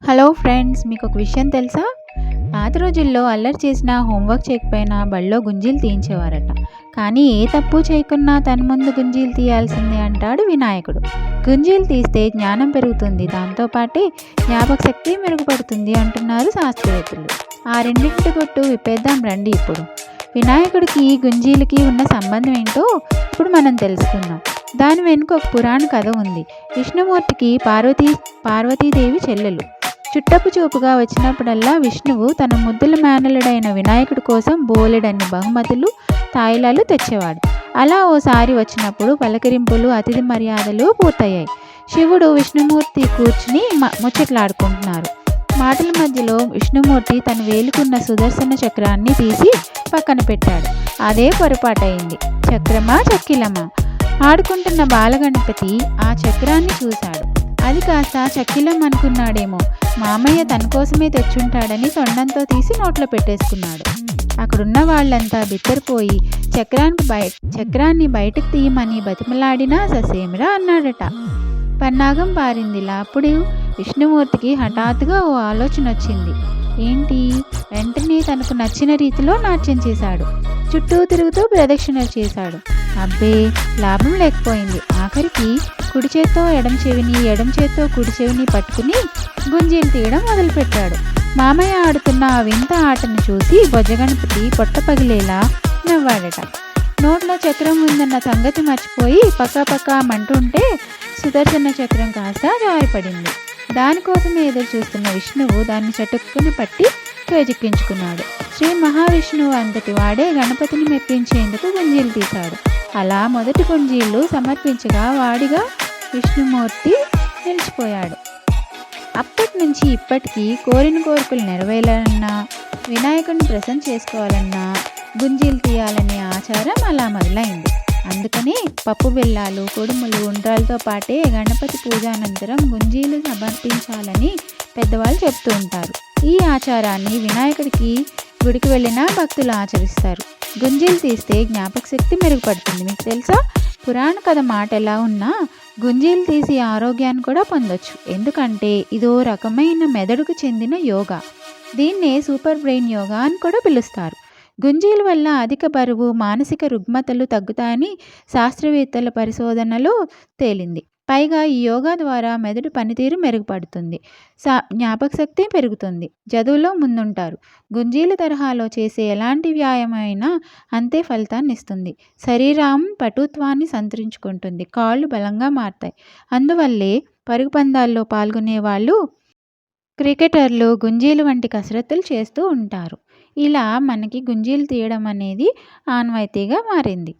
Hello friends, మీకు ఒక విషయం తెలుసా? పాత రోజుల్లో అల్లరి చేసినా, హోంవర్క్ చేయకపోయినా బడిలో గుంజీలు తీయించేవారట. కానీ ఏ తప్పు చేయకున్నా తన ముందు గుంజీలు తీయాల్సిందే అంటాడు వినాయకుడు. గుంజీలు తీస్తే జ్ఞానం పెరుగుతుంది, దాంతోపాటే జ్ఞాపక శక్తి మెరుగుపడుతుంది అంటున్నారు శాస్త్రవేత్తలు. ఆ రెండింటి కొట్టు విప్పేద్దాం రండి ఇప్పుడు. వినాయకుడికి గుంజీలకి ఉన్న సంబంధం ఏంటో ఇప్పుడు మనం తెలుసుకుందాం. దాని వెనుక ఒక పురాణ కథ ఉంది. విష్ణుమూర్తికి పార్వతీదేవి చెల్లెలు. చుట్టపు చూపుగా వచ్చినప్పుడల్లా విష్ణువు తన ముద్దుల మేనలుడైన వినాయకుడి కోసం బోలెడన్ని బహుమతులు, తాయిలాలు తెచ్చేవాడు. అలా ఓసారి వచ్చినప్పుడు పలకరింపులు, అతిథి మర్యాదలు పూర్తయ్యాయి. శివుడు, విష్ణుమూర్తి కూర్చుని ముచ్చట్లాడుకుంటున్నారు. మాటల మధ్యలో విష్ణుమూర్తి తన వేలుకున్న సుదర్శన చక్రాన్ని తీసి పక్కన పెట్టాడు. అదే పొరపాటయింది. చక్రమా చక్కిలమా ఆడుకుంటున్న బాలగణపతి ఆ చక్రాన్ని చూశాడు. అది కాస్త చక్కిలం అనుకున్నాడేమో. మామయ్య తన కోసమే తెచ్చుంటాడని తొండంతో తీసి నోట్లో పెట్టేసుకున్నాడు. అక్కడున్న వాళ్ళంతా బిత్తరపోయి చక్రాన్ని బయటకు తీయమని బతిమలాడినా ససేమిరా అన్నాడట. పన్నాగం పారిందిలా. అప్పుడు విష్ణుమూర్తికి హఠాత్తుగా ఓ ఆలోచన వచ్చింది. ఏంటి? వెంటనే తనకు నచ్చిన రీతిలో నాట్యం చేశాడు. చుట్టూ తిరుగుతూ ప్రదక్షిణలు చేశాడు. అబ్బే, లాభం లేకపోయింది. ఆఖరికి కుడి చేత్తో ఎడం చెవిని, ఎడం చేత్తో కుడి చెవిని పట్టుకుని గుంజీలు తీయడం మొదలుపెట్టాడు. మామయ్య ఆడుతున్న ఆ వింత ఆటను చూసి బొజ్జగణపతి పొట్ట పగిలేలా నవ్వాడట. నోట్లో చక్రం ఉందన్న సంగతి మర్చిపోయి పక్కా మంటుంటే సుదర్శన చక్రం కాస్త జారిపడింది. దానికోసమే ఎదురు చూస్తున్న విష్ణువు దాన్ని చటుక్కుని పట్టి చేజిక్కించుకున్నాడు. శ్రీ మహావిష్ణువు అంతటి వాడే గణపతిని మెప్పించేందుకు గుంజీలు తీశాడు. అలా మొదటి గుంజీలు సమర్పించగా వాడిగా విష్ణుమూర్తి నిలిచిపోయాడు. అప్పటి నుంచి ఇప్పటికీ కోరిన కోరికలు నెరవేరాలన్నా, వినాయకుడిని ప్రసన్న చేసుకోవాలన్నా గుంజీలు తీయాలనే ఆచారం అలా మొదలైంది. అందుకని పప్పు బెల్లాలు, కుడుములు, ఉండ్రాలతో పాటే గణపతి పూజ అనంతరం గుంజీలు సమర్పించాలని పెద్దవాళ్ళు చెప్తూ ఉంటారు. ఈ ఆచారాన్ని వినాయకుడికి గుడికి వెళ్ళిన భక్తులు ఆచరిస్తారు. గుంజీలు తీస్తే జ్ఞాపక శక్తి మెరుగుపడుతుంది. మీకు తెలుసా? పురాణ కథ మాట ఎలా ఉన్నా గుంజీలు తీసి ఆరోగ్యాన్ని కూడా పొందొచ్చు. ఎందుకంటే ఇదో రకమైన మెదడుకు చెందిన యోగా. దీన్నే సూపర్ బ్రెయిన్ యోగా అని కూడా పిలుస్తారు. గుంజీల వల్ల అధిక బరువు, మానసిక రుగ్మతలు తగ్గుతాయని శాస్త్రవేత్తల పరిశోధనలో తేలింది. పైగా ఈ యోగా ద్వారా మెదడు పనితీరు మెరుగుపడుతుంది, జ్ఞాపక శక్తి పెరుగుతుంది, చదువులో ముందుంటారు. గుంజీల తరహాలో చేసే ఎలాంటి వ్యాయామైనా అంతే ఫలితాన్ని ఇస్తుంది. శరీరం పటుత్వాన్ని సంతరించుకుంటుంది, కాళ్ళు బలంగా మారతాయి. అందువల్లే పరుగు పందాల్లో పాల్గొనే వాళ్ళు, క్రికెటర్లు గుంజీలు వంటి కసరత్తులు చేస్తూ ఉంటారు. ఇలా మనకి గుంజీలు తీయడం అనేది ఆనవాయితీగా మారింది.